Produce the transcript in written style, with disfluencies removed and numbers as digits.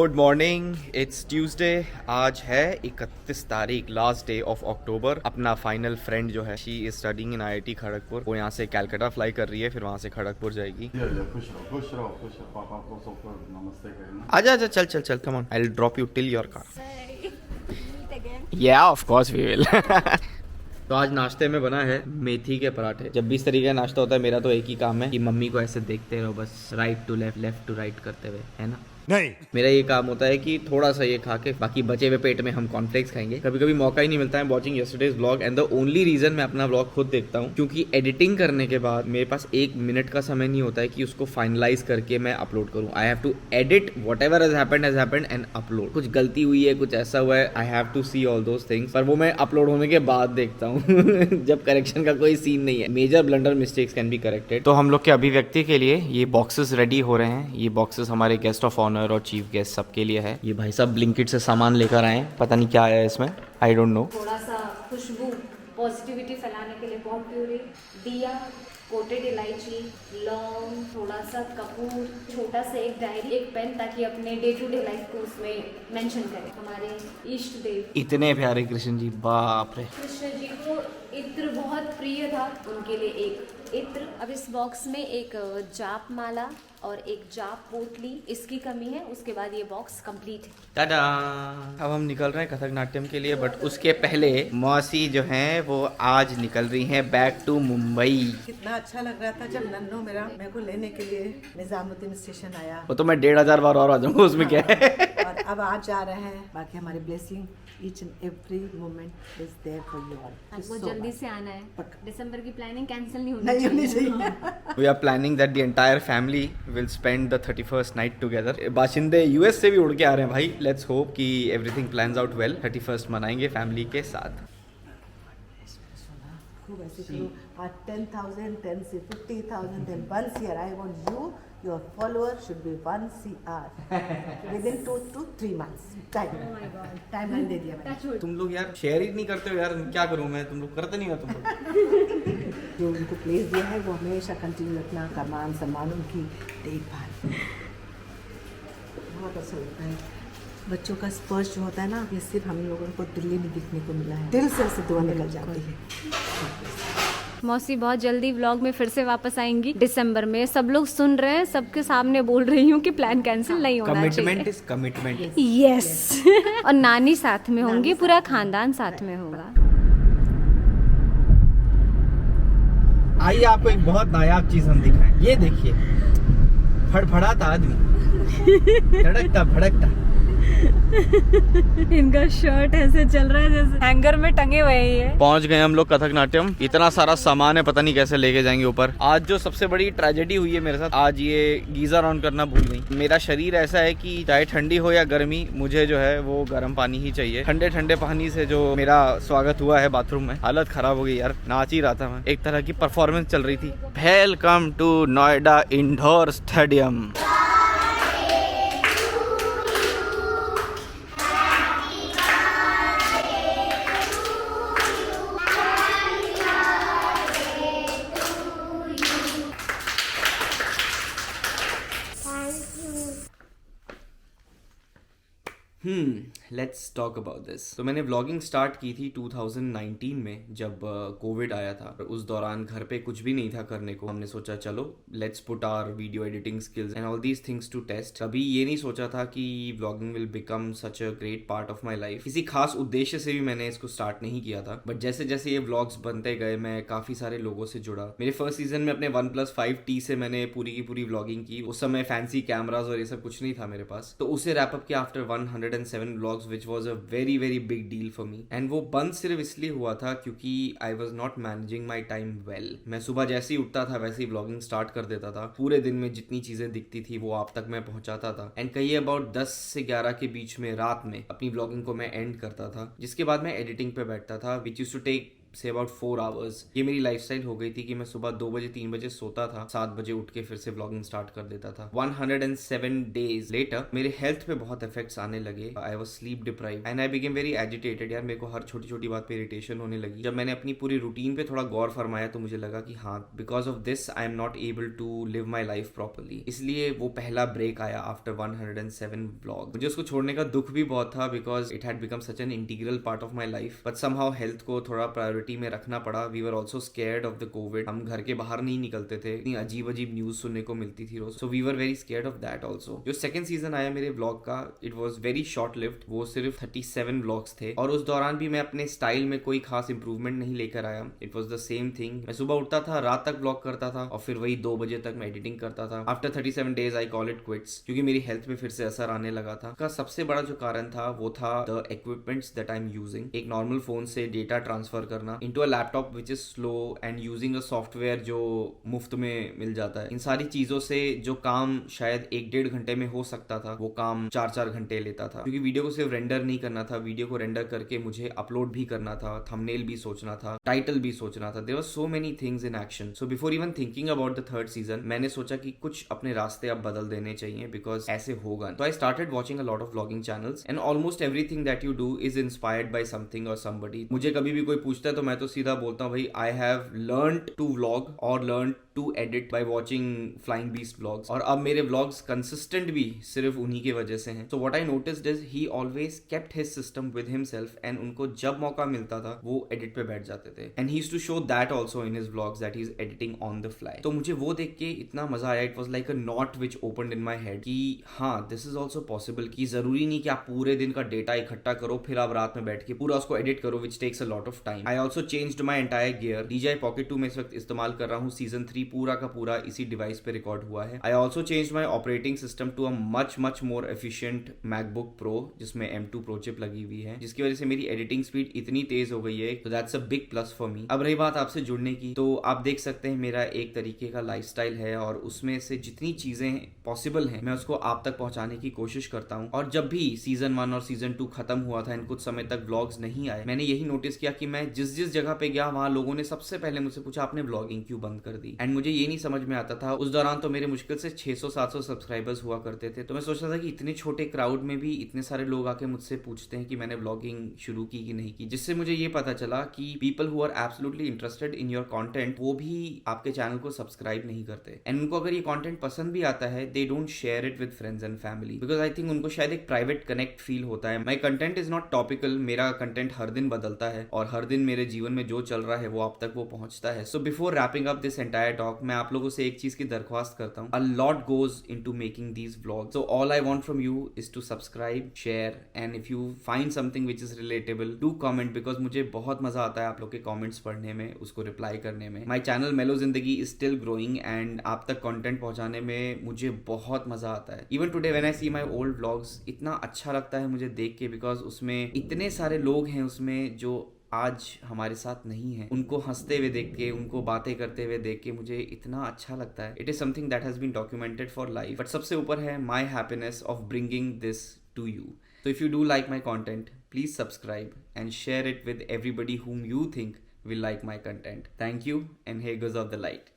Good morning, it's Tuesday. आज है 31 तारीख, लास्ट डे ऑफ अक्टूबर। अपना फाइनल फ्रेंड जो है, she is studying in IIT Kharagpur. वो यहाँ से कैलकाटा फ्लाई कर रही है, फिर वहाँ से खड़गपुर जाएगी। खुश रहो पापा को सबको नमस्ते कहना। आजा आजा, चल चल चल, come on, I will drop you till your car. या ऑफ कोर्स वी विल। तो आज नाश्ते में बना है मेथी के पराठे। जब भी इस तरीके का नाश्ता होता है, मेरा तो एक ही काम है कि मम्मी को ऐसे देखते रहो, बस right to left, left to right करते हुए, है ना। नहीं, मेरा ये काम होता है कि थोड़ा सा ये खा के बाकी बचे हुए पेट में हम कॉर्नफ्लेक्स खाएंगे। कभी कभी मौका ही नहीं मिलता है watching yesterday's vlog, and the only reason मैं अपना व्लॉग खुद देखता हूँ क्योंकि एडिटिंग करने के बाद मेरे पास 1 मिनट का समय नहीं होता है कि उसको फाइनलाइज करके मैं अपलोड करूँ। I have to edit whatever has happened and upload. कुछ गलती हुई है, कुछ ऐसा हुआ है, I have to see all those things, पर वो मैं अपलोड होने के बाद देखता हूँ। जब करेक्शन का कोई सीन नहीं है। Major blunder mistakes can be corrected. तो हम लोग के अभिव्यक्ति के लिए ये बॉक्सेस रेडी हो रहे हैं। ये बॉक्सेस हमारे गेस्ट ऑफ ऑनर और चीफ गेस्ट सबके लिए है। ये भाई साहब ब्लिंकिट से सामान लेकर आए हैं, पता नहीं क्या आया है इसमें, आई डोंट नो। थोड़ा सा खुशबू पॉजिटिविटी फैलाने के लिए पॉम प्यूरी, दिया, कोटेड इलायची, लौंग, थोड़ा सा कपूर, छोटा सा एक डायरी, एक पेन, ताकि अपने डे टू डे लाइफ को उसमें मेंशन करें। हमारे इष्ट देव इतने प्यारे कृष्ण जी, बाप रे। कृष्ण जी को इत्र बहुत प्रिय था, उनके लिए एक इत्र। अब इस बॉक्स में एक जाप माला और एक जाप पोटली, इसकी कमी है। उसके बाद ये बॉक्स कंप्लीट है। टाटा। अब हम निकल रहे हैं कथक नाट्यम के लिए, बट उसके पहले मौसी जो हैं वो आज निकल रही हैं बैक टू मुंबई। कितना अच्छा लग रहा था जब नन्नू मेरे को लेने के लिए निजामुद्दीन स्टेशन आया। वो तो मैं 1500 बार और आ जाऊंगा, उसमें क्या है। और अब आज जा रहे हैं। बाकी हमारे blessing each and every moment is there for you all. आपको जल्दी से आना है, दिसंबर की प्लानिंग कैंसिल नहीं नहीं होनी चाहिए। We are planning that the entire family will spend the 31st night together. बाशिंदे यूएस से भी उड़ के आ रहे हैं भाई। Let's hope कि everything plans out well. 31st मनाएंगे फैमिली के साथ। खूब ऐसे करो। 10,000, 10 से 50,000, then 1 CR. I want you, your follower should be 1 CR within 2 to 3 months. Timeline दे दिया मैंने। तुम लोग यार शेयर ही नहीं करते हो यार, क्या करूं मैं, तुम लोग करते नहीं हो तुम लोग। जो उनको प्लेस दिया है वो हमेशा कंटिन्यू रखना, का मान सम्मान, उनकी देखभाल। बहुत अच्छा लगता है। बच्चों का स्पर्श जो होता है ना, ये सिर्फ हम लोगों को दिल्ली में दिखने को मिला है। दिल से ऐसे दुआ निकल जाती है। मौसी बहुत जल्दी व्लॉग में फिर से वापस आएंगी दिसंबर में। सब लोग सुन रहे हैं, सबके सामने बोल रही हूँ कि प्लान कैंसिल नहीं होना चाहिए। Commitment is commitment. यस। और नानी साथ में होंगी, पूरा खानदान साथ में होगा। आइए आपको एक बहुत नायाब चीज हम दिखाएं। ये देखिए, फड़फड़ाता आदमी, धड़कता भड़कता। इनका शर्ट ऐसे चल रहा है जैसे हैंगर में टंगे हुए हैं। पहुंच गए हम लोग कथक नाट्यम। इतना सारा सामान है, पता नहीं कैसे लेके जाएंगे ऊपर। आज जो सबसे बड़ी ट्रेजेडी हुई है मेरे साथ, आज ये गीजर ऑन करना भूल गई। मेरा शरीर ऐसा है कि चाहे ठंडी हो या गर्मी, मुझे जो है वो गर्म पानी ही चाहिए। ठंडे ठंडे पानी से जो मेरा स्वागत हुआ है बाथरूम में, हालत खराब हो गई यार। नाच ही रहा था मैं, एक तरह की परफॉर्मेंस चल रही थी। Welcome to Noida indoor stadium. Let's talk about this. तो मैंने व्लॉगिंग स्टार्ट की थी 2019 में, जब कोविड आया था। उस दौरान घर पे कुछ भी नहीं था करने को। हमने सोचा चलो let's put our video editing skills and all these things to test. कभी ये नहीं सोचा था कि vlogging will become such a great part of my life. किसी खास उद्देश्य से भी मैंने इसको स्टार्ट नहीं किया था, बट जैसे जैसे ये व्लॉग्स बनते गए, मैं काफी सारे लोगों से जुड़ा। मेरे फर्स्ट सीजन में अपने 1+5T से मैंने पूरी की पूरी व्लॉगिंग की। उस समय फैंसी कैमराज और ये सब कुछ नहीं था मेरे पास, तो उसे रैप अप किया after 107 vlogs, which was a very very big deal for me. And वो बंद सिर्फ इसलिए हुआ था क्योंकि I was not managing my time well. मैं सुबह जैसे ही उठता था वैसे ही व्लॉगिंग स्टार्ट कर देता था। पूरे दिन में जितनी चीजें दिखती थी वो आप तक मैं पहुंचाता था, एंड कहिए अबाउट 10 से 11 के बीच में रात में अपनी व्लॉगिंग को मैं एंड करता था, जिसके बाद मैं एडिटिंग पे बैठता था, which used to take say about 4 hours. ये मेरी लाइफस्टाइल हो गई थी कि मैं सुबह 2 बजे 3 बजे सोता था, 7 बजे उठ के फिर से व्लॉगिंग स्टार्ट कर देता था। 107 डेज लेटर मेरे हेल्थ पे बहुत इफेक्ट्स आने लगे। I was sleep deprived and I became very agitated. यार मेरे को हर छोटी छोटी बात पे इरिटेशन होने लगी। जब मैंने अपनी पूरी रूटीन पे थोड़ा गौर फरमाया तो मुझे लगा कि हाँ, because of this I am not able to live my life properly. इसलिए वो पहला ब्रेक आया आफ्टर 107 व्लॉग। मुझे उसको छोड़ने का दुख भी बहुत था because it had become such an integral part of my life, but somehow health को थोड़ा प्रायोरिटी में रखना पड़ा। We were also scared of the COVID. हम घर के बाहर नहीं निकलते थे, इतनी अजीब अजीब न्यूज सुनने को मिलती थी रोज, so we were very scared of that also. जो सेकंड सीजन आया मेरे व्लॉग का, it was very short lived. वो सिर्फ 37 व्लॉग्स थे और उस दौरान भी मैं अपने स्टाइल में कोई खास इंप्रूवमेंट नहीं लेकर आया। It was the same thing. मैं सुबह उठता था, रात तक व्लॉग करता था और फिर वही 2 बजे तक मैं एडिटिंग करता था। After 37 days I call it quits, क्योंकि मेरी हेल्थ पे फिर से असर आने लगा था। का सबसे बड़ा जो कारण था वो था the equipments that I am using. एक नॉर्मल फोन से डेटा ट्रांसफर करना into a laptop which is slow and using a software जो मुफ्त में मिल जाता है। इन सारी चीजों से जो काम शायद 1-1.5 घंटे में हो सकता था, वो काम 4-4 घंटे लेता था। क्योंकि वीडियो को सिर्फ रेंडर नहीं करना था, वीडियो को रेंडर करके मुझे अपलोड भी करना था, थंबनेल भी सोचना था, टाइटल भी सोचना था। There were so many things in action. So before even thinking about the third season, मैंने सोचा कि कुछ अपने रास्ते अब बदल देने चाहिए बिकॉज ऐसे होगा। तो I started watching a lot of vlogging channels and almost everything that you do is inspired by something और समबडी। मुझे कभी भी कोई पूछता है तो मैं तो सीधा बोलता हूँ, भाई I have learned to vlog और learn to edit by watching flying beast vlogs. और अब मेरे व्लॉग्स कंसिस्टेंट भी सिर्फ उन्हीं की वजह से हैं। So what I noticed is he always kept his system with himself and उनको जब मौका मिलता था वो एडिट पे बैठ जाते थे। And he used to show that also in his vlogs that he is editing on the fly. तो मुझे वो देख के इतना मजा आया। It was like a knot which opened in my head कि हाँ, दिस इज ऑल्सो पॉसिबल। कि जरूरी नहीं कि आप पूरे दिन का डेटा इकट्ठा करो फिर आप रात में बैठ के पूरा उसको एडिट करो, which takes a lot of time. I also changed my entire gear. DJI Pocket 2 में इस वक्त इस्तेमाल कर रहा हूँ। सीजन 3 पूरा का पूरा इसी डिवाइस पे रिकॉर्ड हुआ है। I also changed my operating system to a much more efficient MacBook Pro जिसमें M2 प्रो चिप लगी हुई है, जिसकी वजह से मेरी एडिटिंग स्पीड इतनी तेज हो गई है। तो that's a big plus for me. अब रही बात आपसे जुड़ने की, तो आप देख सकते हैं मेरा एक तरीके का लाइफस्टाइल है और उसमें से जितनी चीजें पॉसिबल हैं मैं उसको आप तक पहुंचाने की कोशिश करता हूं। और जब भी सीजन 1 और सीजन 2 खत्म हुआ था एंड कुछ समय तक व्लॉग्स नहीं आए, मैंने यही नोटिस किया कि मैं जिस जगह पे गया वहां लोगों ने सबसे पहले मुझसे पूछा आपने व्लॉगिंग क्यों बंद कर दी। एंड मुझे ये नहीं समझ में आता था। उस दौरान तो मेरे मुश्किल से 600-700 सब्सक्राइबर्स हुआ करते थे। तो मैं सोचता था कि इतने छोटे क्राउड में भी इतने सारे लोग आके मुझसे पूछते हैं कि मैंने व्लॉगिंग शुरू की कि नहीं की, जिससे मुझे ये पता चला कि people who are absolutely interested in your content वो भी आपके चैनल को सब्सक्राइब नहीं करते। एंड उनको अगर ये कंटेंट पसंद भी आता है, they don't share it with friends and family because I think उनको शायद एक प्राइवेट कनेक्ट फील होता है। My content is not topical. मेरा कंटेंट हर दिन बदलता है और हर दिन मेरे जीवन में जो चल रहा है वो आप तक वो पहुंचता है। So before wrapping up this entire talk, मैं आप लोगों से एक चीज की दरख्वास्त करता हूँ। A lot goes into making these vlogs, so all I want from you is to subscribe, share and if you find something which is relatable do comment because मुझे बहुत मजा आता है आप लोग के कमेंट्स पढ़ने में, उसको रिप्लाई करने में। माई चैनल मेलो जिंदगी इज स्टिल ग्रोइंग एंड आप तक कंटेंट पहुंचाने में मुझे बहुत मजा आता है। Even today when I see my old vlogs, इतना अच्छा लगता है मुझे देख के बिकॉज उसमें इतने सारे लोग हैं उसमें जो आज हमारे साथ नहीं है। उनको हंसते हुए देख के, उनको बातें करते हुए देख के मुझे इतना अच्छा लगता है। It is something that has been documented for life, but सबसे ऊपर है my happiness of bringing this to you. So if you do like my content, please subscribe and share it with everybody whom you think will like my content. Thank you and here goes off the light.